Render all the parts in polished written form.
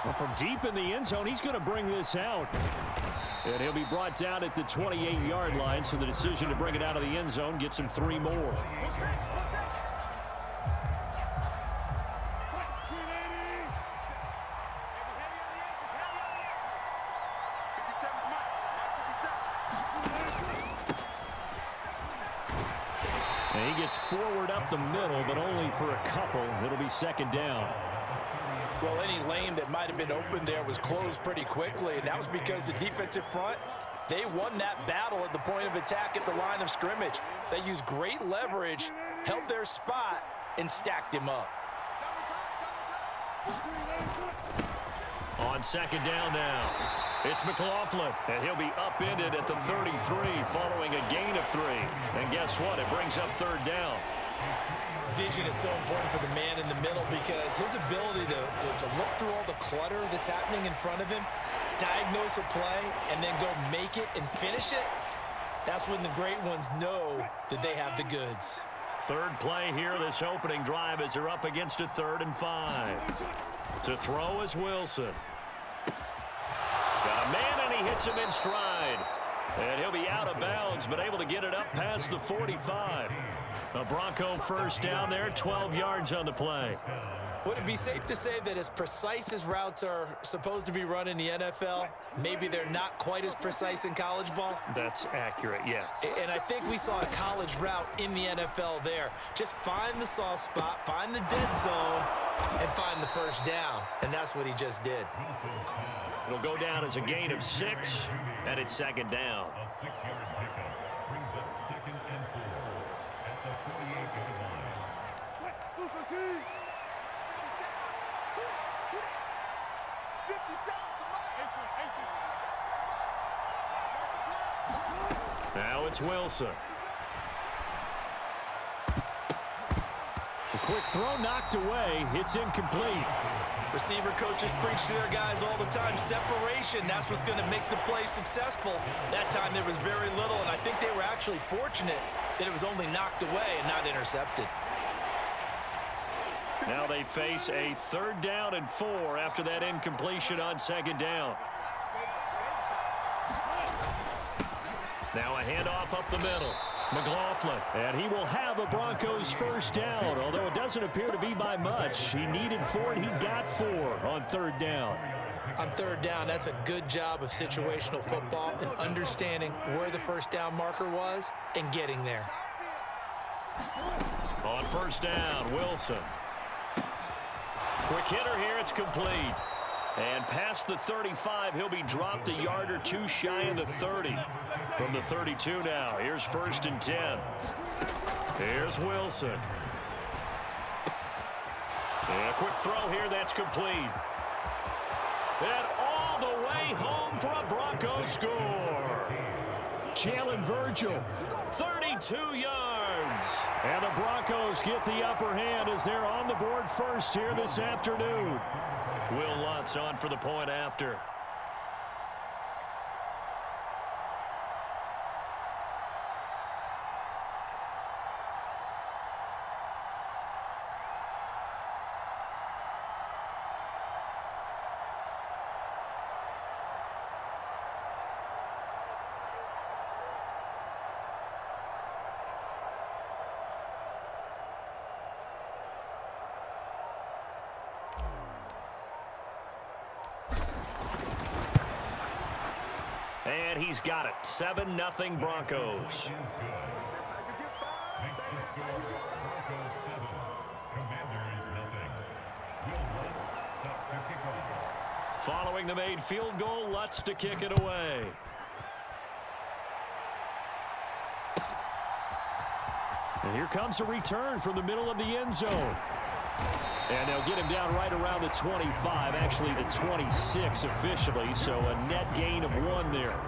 Well, from deep in the end zone, he's going to bring this out. And he'll be brought down at the 28-yard line, so the decision to bring it out of the end zone gets him 3 more. And he gets forward up the middle, but only for a couple. It'll be second down. Well, any lane that might have been open there was closed pretty quickly, and that was because the defensive front, they won that battle at the point of attack at the line of scrimmage. They used great leverage, held their spot, and stacked him up. On second down now, it's McLaughlin, and he'll be upended at the 33 following a gain of 3. And guess what? It brings up third down. Vision is so important for the man in the middle because his ability to look through all the clutter that's happening in front of him, diagnose a play, and then go make it and finish it, that's when the great ones know that they have the goods. Third play here, this opening drive, as they're up against a 3rd and 5. To throw is Wilson. Got a man, and he hits him in stride. And he'll be out of bounds, but able to get it up past the 45. A Bronco first down there, 12 yards on the play. Would it be safe to say that as precise as routes are supposed to be run in the NFL, maybe they're not quite as precise in college ball? That's accurate, yeah. And I think we saw a college route in the NFL there. Just find the soft spot, find the dead zone, and find the first down. And that's what he just did. It'll go down as a gain of 6, and it's second down. A 6-yard pickup brings up 2nd and 4 at the 48-yard line. Now it's Wilson. A quick throw knocked away. It's incomplete. Receiver coaches preach to their guys all the time. Separation, that's what's going to make the play successful. That time there was very little, and I think they were actually fortunate that it was only knocked away and not intercepted. Now they face a 3rd down and 4 after that incompletion on second down. Now a handoff up the middle. McLaughlin, and he will have a Broncos first down, although it doesn't appear to be by much. He needed 4, and he got 4 on 3rd down. On 3rd down, that's a good job of situational football and understanding where the first down marker was and getting there. On 1st down, Wilson. Quick hitter here, it's complete. And past the 35, he'll be dropped a yard or 2 shy of the 30. From the 32 now, here's 1st and 10. Here's Wilson. And a quick throw here, that's complete. And all the way home for a Broncos score. Jalen Virgil, 32 yards. And the Broncos get the upper hand as they're on the board first here this afternoon. Will Lutz on for the point after. And he's got it. 7-0 Broncos. Following the made field goal, Lutz to kick it away. And here comes a return from the middle of the end zone. And they'll get him down right around the 25, actually the 26 officially, so a net gain of 1 there.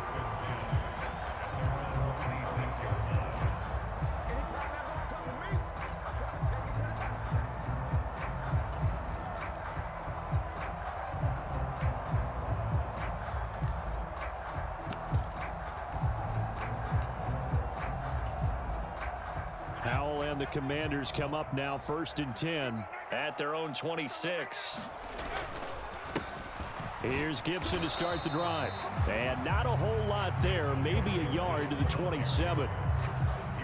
Howell and the Commanders come up now 1st and 10 at their own 26. Here's Gibson to start the drive. And not a whole lot there, maybe a yard to the 27.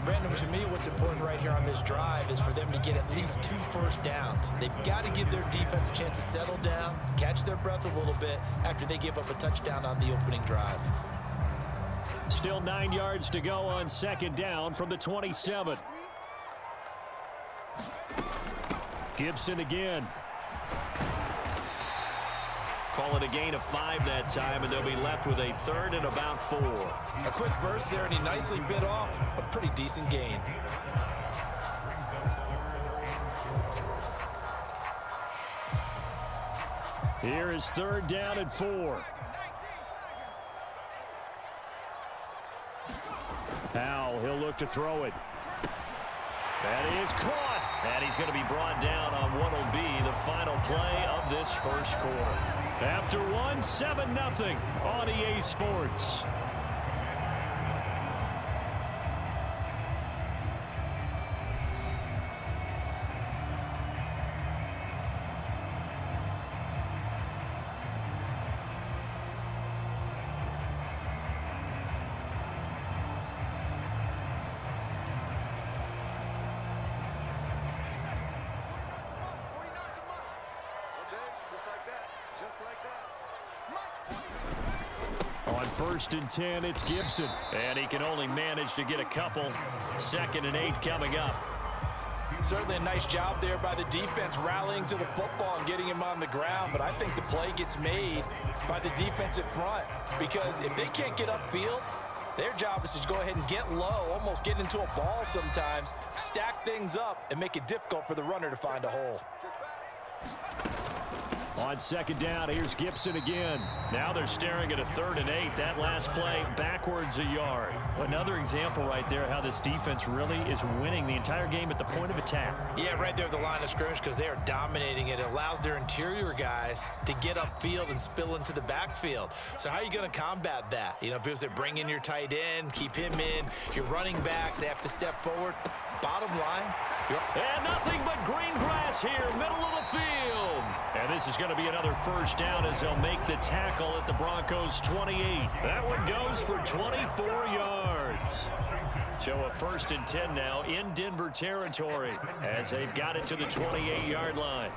Brandon, to me, what's important right here on this drive is for them to get at least 2 first downs. They've got to give their defense a chance to settle down, catch their breath a little bit after they give up a touchdown on the opening drive. Still 9 yards to go on second down from the 27. Gibson again. Call it a gain of 5 that time, and they'll be left with a 3rd and about 4. A quick burst there, and he nicely bit off a pretty decent gain. Here is 3rd down and 4. Howell, he'll look to throw it. That is caught. And he's going to be brought down on what will be the final play of this first quarter. After 1, 7-0 on EA Sports. On 1st and 10, it's Gibson. And he can only manage to get a couple. 2nd and 8 coming up. Certainly a nice job there by the defense rallying to the football and getting him on the ground. But I think the play gets made by the defensive front. Because if they can't get upfield, their job is to go ahead and get low, almost get into a ball sometimes, stack things up, and make it difficult for the runner to find a hole. On 2nd down, here's Gibson again. Now they're staring at a 3rd and 8. That last play backwards a yard. Another example right there how this defense really is winning the entire game at the point of attack. Yeah, right there at the line of scrimmage because they are dominating it. It allows their interior guys to get upfield and spill into the backfield. So how are you going to combat that? You know, because they bring in your tight end, keep him in. Your running backs, they have to step forward. Bottom line. And nothing but green grass here, middle of the field. And this is going to be another first down as they'll make the tackle at the Broncos' 28. That one goes for 24 yards. So a 1st and 10 now in Denver territory as they've got it to the 28-yard line.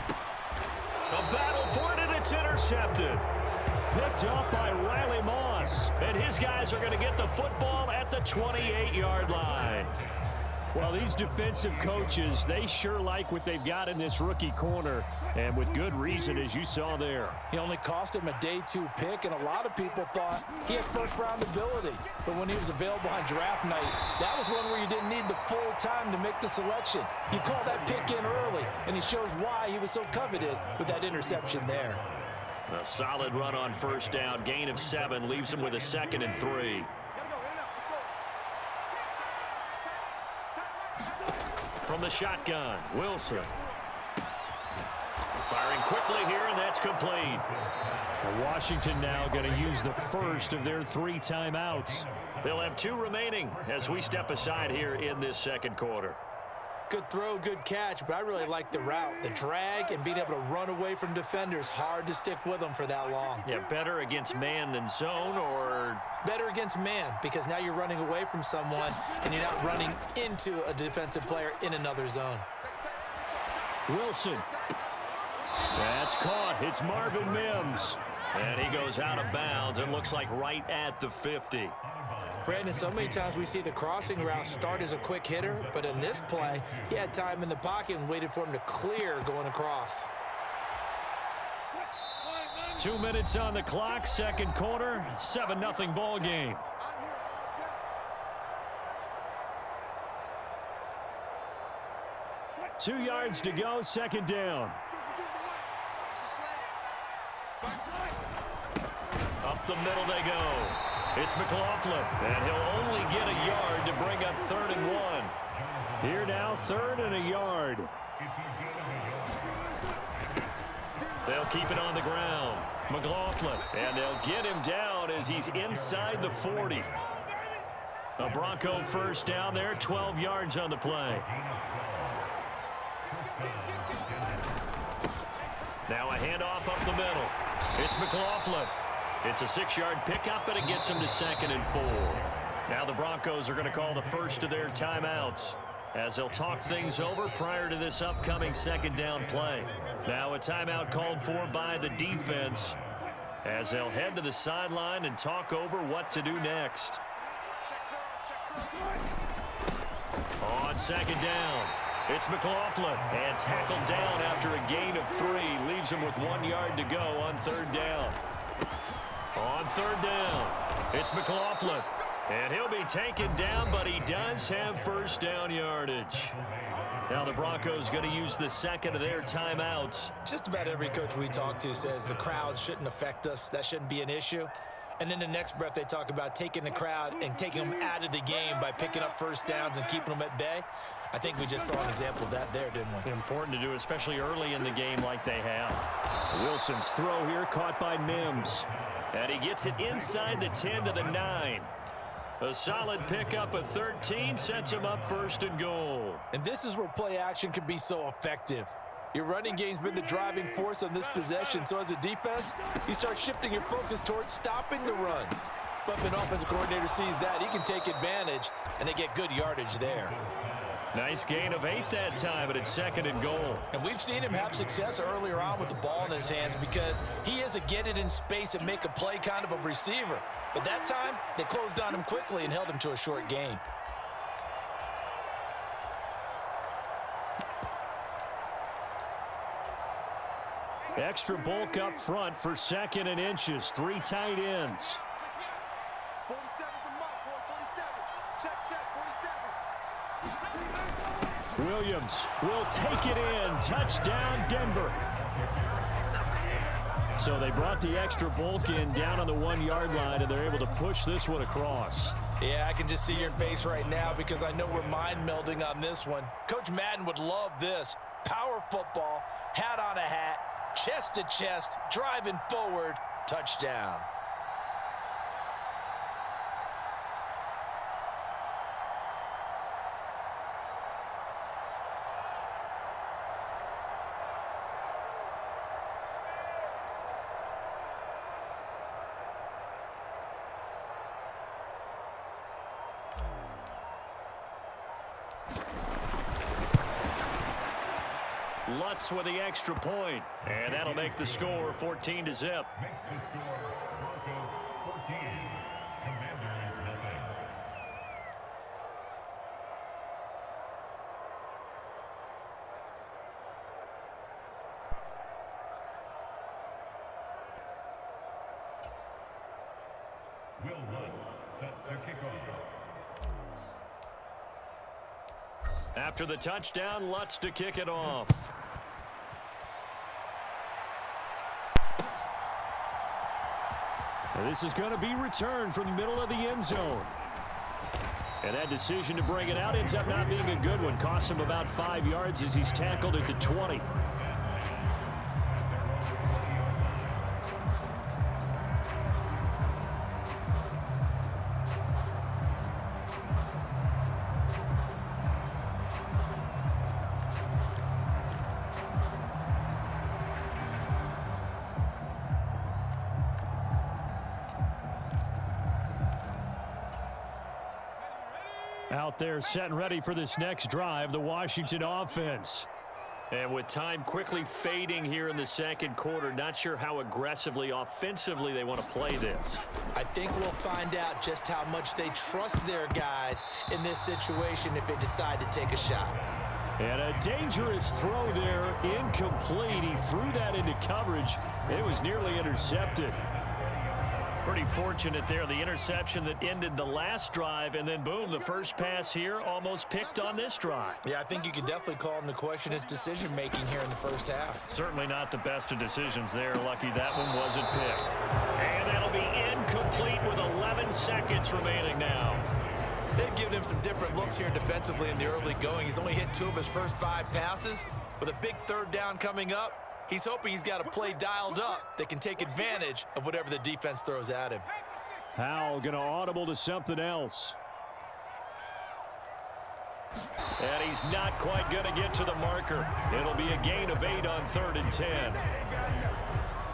A battle for it, and it's intercepted. Picked up by Riley Moss. And his guys are going to get the football at the 28-yard line. Well, these defensive coaches, they sure like what they've got in this rookie corner, and with good reason, as you saw there. He only cost him a day 2 pick, and a lot of people thought he had first-round ability. But when he was available on draft night, that was one where you didn't need the full time to make the selection. You call that pick in early, and he shows why he was so coveted with that interception there. A solid run on 1st down. Gain of 7 leaves him with a 2nd and 3. From the shotgun, Wilson. Firing quickly here, and that's complete. Washington now going to use the first of their 3 timeouts. They'll have 2 remaining as we step aside here in this second quarter. Good throw, good catch, but I really like the route. The drag and being able to run away from defenders, hard to stick with them for that long. Yeah, better against man than zone, or? Better against man, because now you're running away from someone and you're not running into a defensive player in another zone. Wilson. That's caught. It's Marvin Mims. And he goes out of bounds. It looks like right at the 50. Brandon, so many times we see the crossing route start as a quick hitter, but in this play, he had time in the pocket and waited for him to clear going across. 2 minutes on the clock, second quarter, 7-0 ball game. Two yards to go, second down. Up the middle they go. It's McLaughlin, and he'll only get a yard to bring up 3rd and 1. Here now, 3rd and a yard. They'll keep it on the ground. McLaughlin, and they'll get him down as he's inside the 40. A Bronco first down there, 12 yards on the play. Now a handoff up the middle. It's McLaughlin. It's a 6-yard pickup, and it gets him to 2nd and 4. Now the Broncos are going to call the first of their timeouts as they'll talk things over prior to this upcoming 2nd down play. Now a timeout called for by the defense as they'll head to the sideline and talk over what to do next. On 2nd down, it's McLaughlin, and tackled down after a gain of 3. Leaves him with 1 yard to go on 3rd down. On 3rd down, it's McLaughlin, and he'll be taken down, but he does have 1st down yardage. Now the Broncos going to use the 2nd of their timeouts. Just about every coach we talk to says the crowd shouldn't affect us. That shouldn't be an issue. And then the next breath they talk about taking the crowd and taking them out of the game by picking up 1st downs and keeping them at bay. I think we just saw an example of that there, didn't we? Important to do, especially early in the game like they have. Wilson's throw here caught by Mims. And he gets it inside the 10 to the 9. A solid pickup of 13 sets him up 1st and goal. And this is where play action can be so effective. Your running game's been the driving force on this possession, so as a defense, you start shifting your focus towards stopping the run. But if an offensive coordinator sees that, he can take advantage, and they get good yardage there. Nice gain of 8 that time, but it's 2nd and goal. And we've seen him have success earlier on with the ball in his hands because he is a get it in space and make a play kind of a receiver. But that time, they closed on him quickly and held him to a short gain. Extra bulk up front for 2nd and inches. 3 tight ends. 47 Williams will take it in. Touchdown, Denver. So they brought the extra bulk in down on the 1-yard line, and they're able to push this one across. Yeah, I can just see your face right now because I know we're mind melding on this one. Coach Madden would love this. Power football, hat on a hat, chest to chest, driving forward, touchdown. Lutz with the extra point, and that'll make the score 14-0. Makes the score Broncos 14, Commanders nothing. Will Lutz set to kick off. After the touchdown, Lutz to kick it off. And this is going to be returned from the middle of the end zone. And that decision to bring it out ends up not being a good one. Costs him about 5 yards as he's tackled at the 20. Out there set and ready for this next drive, the Washington offense. And with time quickly fading here in the 2nd quarter, not sure how aggressively, offensively they want to play this. I think we'll find out just how much they trust their guys in this situation if they decide to take a shot. And a dangerous throw there, incomplete. He threw that into coverage. It was nearly intercepted. Pretty fortunate there, the interception that ended the last drive, and then boom, the first pass here almost picked on this drive. Yeah, I think you could definitely call him to question his decision-making here in the first half. Certainly not the best of decisions there. Lucky that one wasn't picked. And that'll be incomplete with 11 seconds remaining now. They've given him some different looks here defensively in the early going. He's only hit 2 of his first 5 passes. With a big 3rd down coming up, he's hoping he's got a play dialed up that can take advantage of whatever the defense throws at him. Howell going to audible to something else. And he's not quite going to get to the marker. It'll be a gain of 8 on 3rd and 10.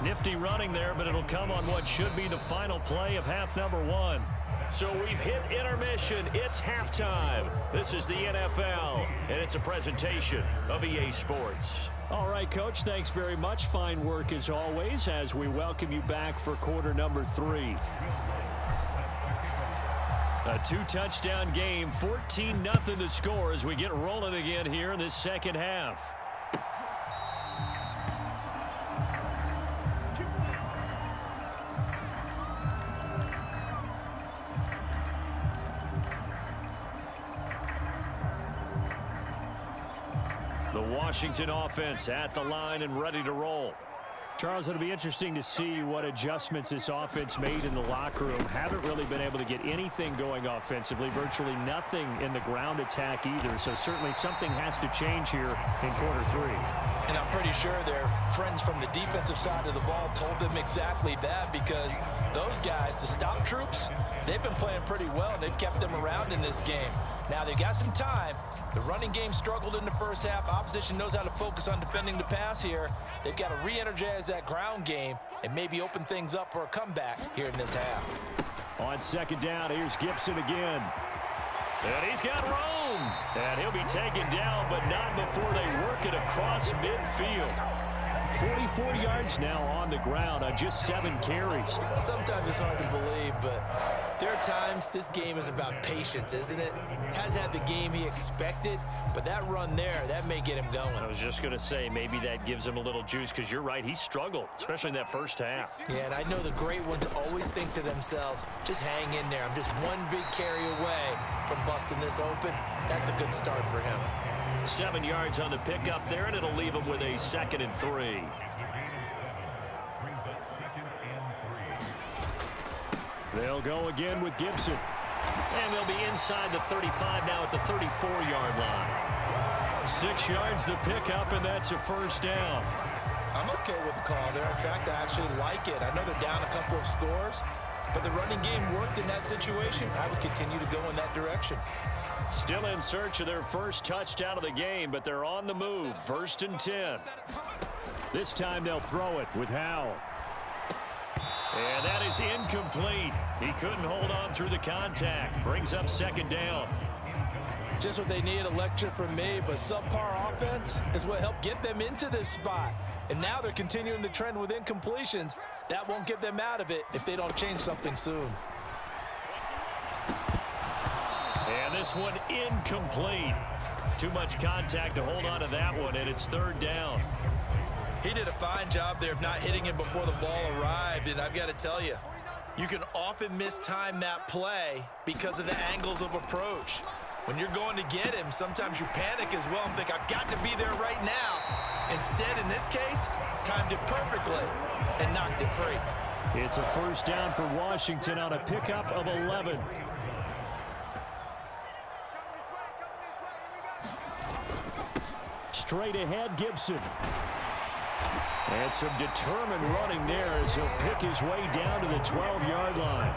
Nifty running there, but it'll come on what should be the final play of half number 1. So we've hit intermission. It's halftime. This is the NFL, and it's a presentation of EA Sports. All right, Coach, thanks very much. Fine work as always as we welcome you back for quarter number 3. A 2-touchdown game, 14-0 the score as we get rolling again here in this second half. The Washington offense at the line and ready to roll. Charles, it'll be interesting to see what adjustments this offense made in the locker room. Haven't really been able to get anything going offensively, virtually nothing in the ground attack either. So certainly something has to change here in quarter 3. And I'm pretty sure their friends from the defensive side of the ball told them exactly that, because those guys, the stop troops, they've been playing pretty well, and they've kept them around in this game. Now, they've got some time. The running game struggled in the first half. Opposition knows how to focus on defending the pass here. They've got to re-energize that ground game and maybe open things up for a comeback here in this half. On second down, here's Gibson again. And he's got room. And he'll be taken down, but not before they work it across midfield. 44 yards now on the ground on just 7 carries. Sometimes it's hard to believe, but there are times this game is about patience, isn't it? Has had the game he expected, but that run there, that may get him going. I was just going to say, maybe that gives him a little juice, because you're right, he struggled, especially in that first half. Yeah, and I know the great ones always think to themselves, just hang in there. I'm just one big carry away from busting this open. That's a good start for him. 7 yards on the pickup there, and it'll leave him with a 2nd and 3. They'll go again with Gibson. And they'll be inside the 35 now at the 34-yard line. 6 yards the pickup, and that's a first down. I'm okay with the call there. In fact, I actually like it. I know they're down a couple of scores, but the running game worked in that situation. I would continue to go in that direction. Still in search of their first touchdown of the game, but they're on the move. 1st and 10. This time they'll throw it with Howell. And that is incomplete. He couldn't hold on through the contact. Brings up 2nd down. Just what they need, a lecture from me, but subpar offense is what helped get them into this spot. And now they're continuing the trend with incompletions. That won't get them out of it if they don't change something soon. And this one incomplete. Too much contact to hold on to that one, and it's 3rd down. He did a fine job there of not hitting him before the ball arrived, and I've got to tell you, you can often mistime that play because of the angles of approach. When you're going to get him, sometimes you panic as well and think, I've got to be there right now. Instead, in this case, timed it perfectly and knocked it free. It's a first down for Washington on a pickup of 11. Straight ahead, Gibson. And some determined running there as he'll pick his way down to the 12-yard line.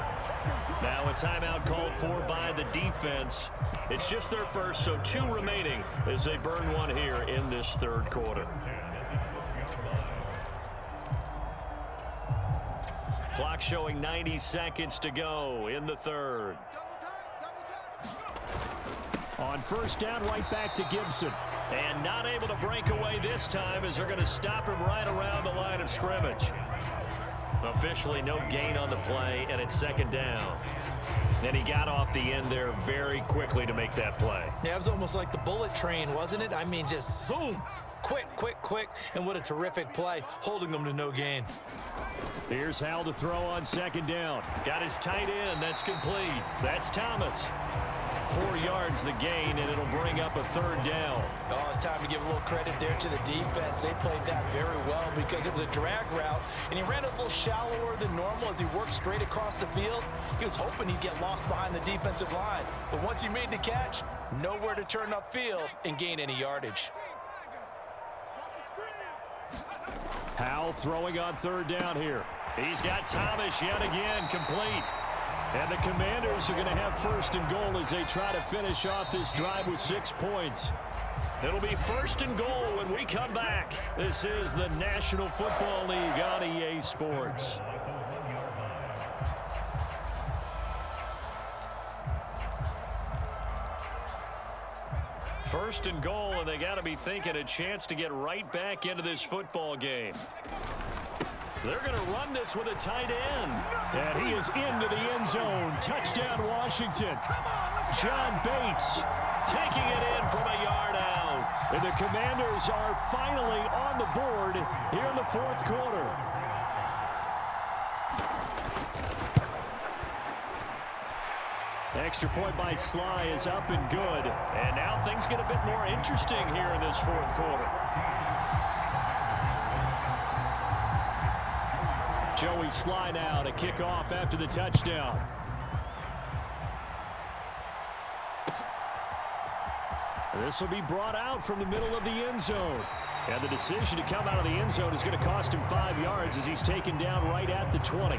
Now a timeout called for by the defense. It's just their first, so 2 remaining as they burn one here in this 3rd quarter. Clock showing 90 seconds to go in the 3rd. On first down, right back to Gibson. And not able to break away this time as they're going to stop him right around the line of scrimmage. Officially no gain on the play, and it's 2nd down. And he got off the end there very quickly to make that play. Yeah, it was almost like the bullet train, wasn't it? I mean, just zoom. Quick, quick, quick. And what a terrific play, holding them to no gain. Here's Howell to throw on 2nd down. Got his tight end. That's complete. That's Thomas. 4 yards the gain, and it'll bring up a 3rd down. Oh, it's time to give a little credit there to the defense. They played that very well because it was a drag route, and he ran a little shallower than normal as he worked straight across the field. He was hoping he'd get lost behind the defensive line, but once he made the catch, nowhere to turn upfield and gain any yardage. Howell throwing on 3rd down here. He's got Thomas yet again, complete. And the Commanders are going to have first and goal as they try to finish off this drive with 6 points. It'll be first and goal when we come back. This is the National Football League on EA Sports. First and goal, and they got to be thinking a chance to get right back into this football game. They're going to run this with a tight end. And he is into the end zone. Touchdown, Washington. John Bates taking it in from a yard out. And the Commanders are finally on the board here in the fourth quarter. Extra point by Sly is up and good. And now things get a bit more interesting here in this fourth quarter. Joey Sly now to kick off after the touchdown. This will be brought out from the middle of the end zone. And the decision to come out of the end zone is going to cost him 5 yards as he's taken down right at the 20.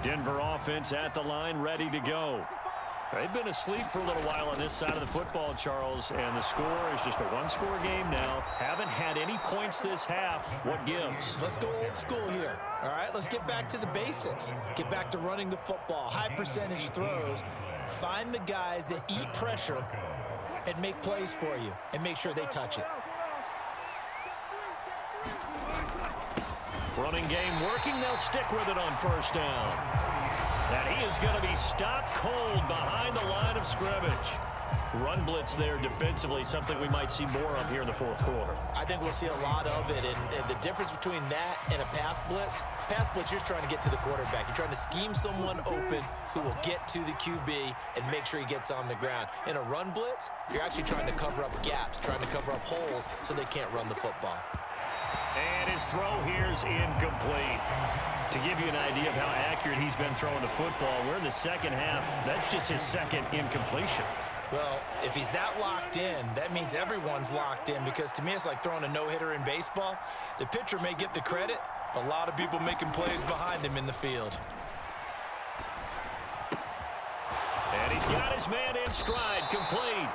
Denver offense at the line, ready to go. They've been asleep for a little while on this side of the football, Charles, and the score is just a one-score game now. Haven't had any points this half. What gives? Let's go old school here. All right, let's get back to the basics. Get back to running the football, high percentage throws. Find the guys that eat pressure and make plays for you and make sure they touch it. Running game working. They'll stick with it on first down. And he is going to be stopped cold behind the line of scrimmage. Run blitz there defensively, something we might see more of here in the fourth quarter. I think we'll see a lot of it. And the difference between that and a pass blitz, you're trying to get to the quarterback. You're trying to scheme someone open who will get to the QB and make sure he gets on the ground. In a run blitz, you're actually trying to cover up gaps, trying to cover up holes so they can't run the football. And his throw here is incomplete. To give you an idea of how accurate he's been throwing the football, we're in the second half. That's just his second incompletion. Well, if he's that locked in, that means everyone's locked in, because to me it's like throwing a no-hitter in baseball. The pitcher may get the credit, but a lot of people making plays behind him in the field. And he's got his man in stride, complete.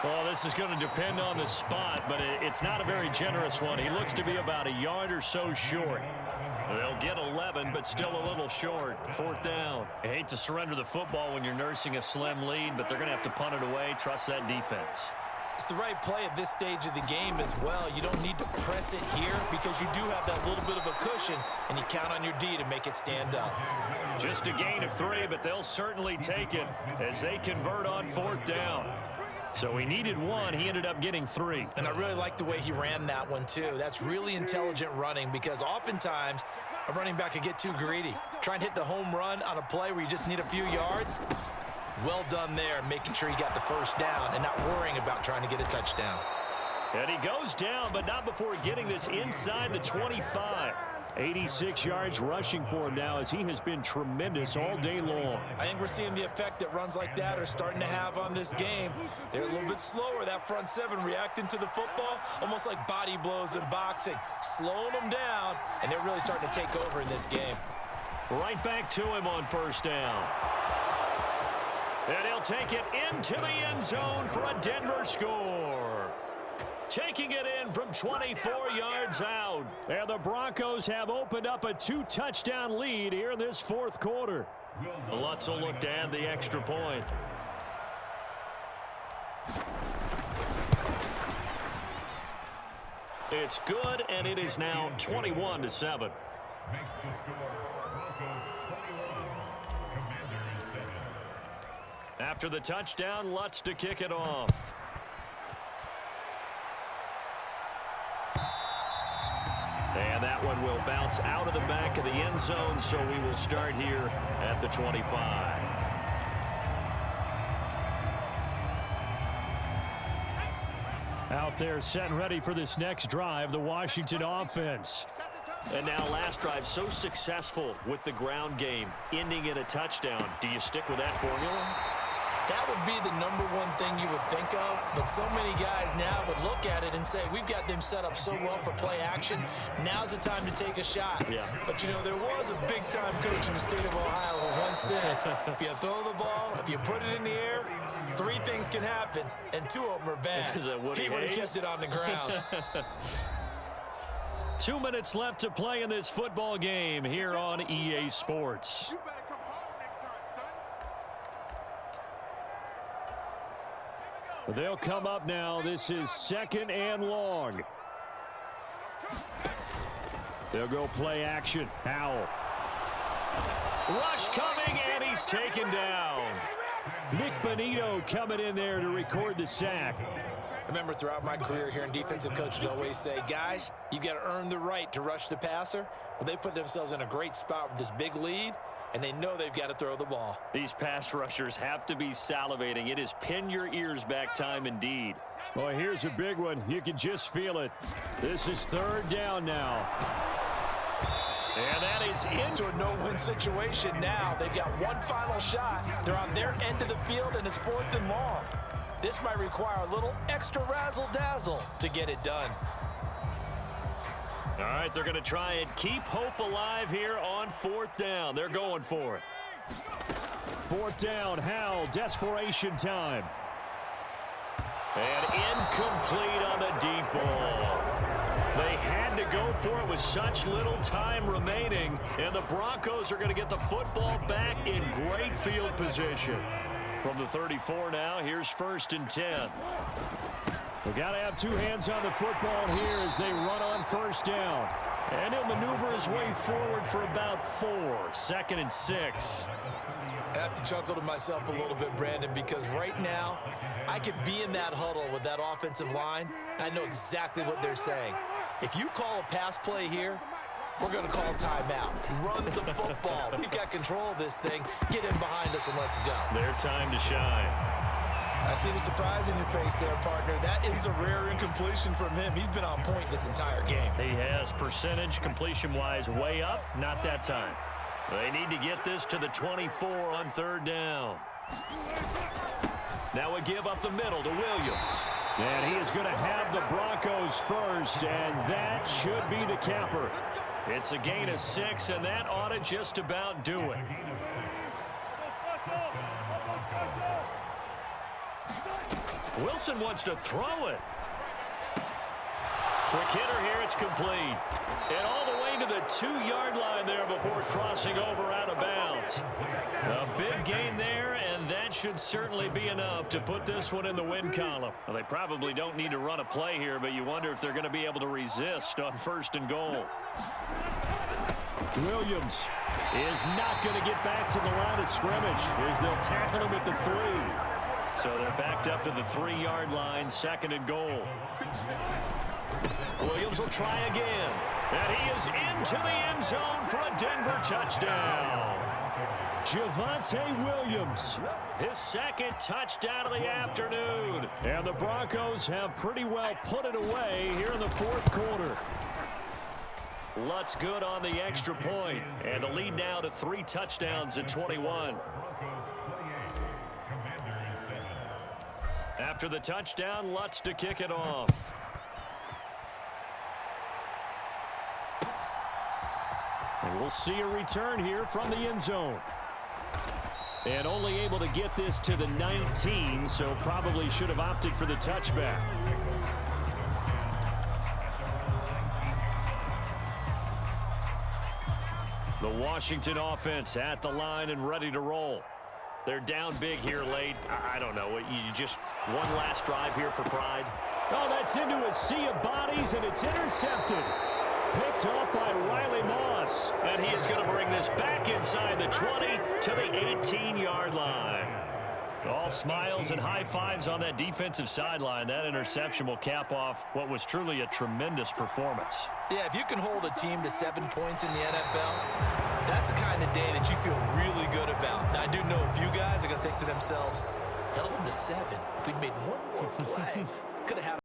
Well, this is going to depend on the spot, but it's not a very generous one. He looks to be about a yard or so short. They'll get 11, but still a little short. Fourth down. I hate to surrender the football when you're nursing a slim lead, but they're going to have to punt it away. Trust that defense. It's the right play at this stage of the game as well. You don't need to press it here because you do have that little bit of a cushion, and you count on your D to make it stand up. Just a gain of 3, but they'll certainly take it as they convert on fourth down. So he needed 1. He ended up getting 3. And I really like the way he ran that one, too. That's really intelligent running, because oftentimes a running back can get too greedy. Try and hit the home run on a play where you just need a few yards. Well done there, making sure he got the first down and not worrying about trying to get a touchdown. And he goes down, but not before getting this inside the 25. 86 yards rushing for him now, as he has been tremendous all day long. I think we're seeing the effect that runs like that are starting to have on this game. They're a little bit slower, that front seven, reacting to the football, almost like body blows in boxing, slowing them down, and they're really starting to take over in this game. Right back to him on first down. And he'll take it into the end zone for a Denver score. Taking it in from 24 yards out. And the Broncos have opened up a 2-touchdown lead here in this fourth quarter. Lutz will look to add the extra point. It's good, and it is now 21-7. Makes the score Broncos 21, Commanders 7. After the touchdown, Lutz to kick it off. And that one will bounce out of the back of the end zone, so we will start here at the 25. Out there set and ready for this next drive, the Washington offense. And now last drive so successful with the ground game, ending in a touchdown. Do you stick with that formula? That would be the #1 thing you would think of, but so many guys now would look at it and say, we've got them set up so well for play action. Now's the time to take a shot. Yeah. But, you know, there was a big-time coach in the state of Ohio who once said, if you throw the ball, if you put it in the air, 3 things can happen, and 2 of them are bad. Is that Woody He would have Hayes? kissed it on the ground. 2 minutes left to play in this football game here on EA Sports. You better come home next time, son. They'll come up now. This is 2nd and long. They'll go play action. Howell. Rush coming, and he's taken down. Nick Bonito coming in there to record the sack. I remember throughout my career hearing defensive coaches always say, guys, you got to earn the right to rush the passer. Well, they put themselves in a great spot with this big lead, and they know they've got to throw the ball. These pass rushers have to be salivating. It is pin your ears back time indeed. Well, here's a big one. You can just feel it. This is 3rd down now. And that is Into a no-win situation now. They've got one final shot. They're on their end of the field, and it's 4th and long. This might require a little extra razzle-dazzle to get it done. All right, they're going to try and keep hope alive here on 4th down. They're going for it. 4th down, Howell, desperation time. And incomplete on the deep ball. They had to go for it with such little time remaining, and the Broncos are going to get the football back in great field position. From the 34 now, here's 1st and 10. We've got to have 2 hands on the football here as they run on 1st down. And he'll maneuver his way forward for about 4. 2nd and 6. I have to chuckle to myself a little bit, Brandon, because right now I could be in that huddle with that offensive line, and I know exactly what they're saying. If you call a pass play here, we're going to call timeout. Run the football. We've got control of this thing. Get in behind us and let's go. Their time to shine. I see the surprise in your face there, partner. That is a rare incompletion from him. He's been on point this entire game. He has percentage completion-wise way up. Not that time. They need to get this to the 24 on 3rd down. Now we give up the middle to Williams. And he is going to have the Broncos first, and that should be the capper. It's a gain of 6, and that ought to just about do it. Wilson wants to throw it. Quick hitter here, it's complete. And all the way to the 2-yard line there before crossing over out of bounds. A big gain there, and that should certainly be enough to put this one in the win column. Well, they probably don't need to run a play here, but you wonder if they're going to be able to resist on 1st and goal. Williams is not going to get back to the line of scrimmage as they'll tackle him at the 3. So they're backed up to the 3-yard line, 2nd and goal. Williams will try again. And he is into the end zone for a Denver touchdown. Javonte Williams, his 2nd touchdown of the afternoon. And the Broncos have pretty well put it away here in the 4th quarter. Lutz good on the extra point. And the lead now to 3 touchdowns at 21. After the touchdown, Lutz to kick it off. And we'll see a return here from the end zone. And only able to get this to the 19, so probably should have opted for the touchback. The Washington offense at the line and ready to roll. They're down big here late. I don't know. You just one last drive here for pride. Oh, that's into a sea of bodies, and it's intercepted. Picked off by Riley Moss. And he is going to bring this back inside the 20 to the 18-yard line. All smiles and high fives on that defensive sideline. That interception will cap off what was truly a tremendous performance. Yeah, if you can hold a team to 7 points in the NFL, that's the kind of day that you feel really good about. Now, I do know a few guys are going to think to themselves, held them to 7. If we'd made one more play, could have had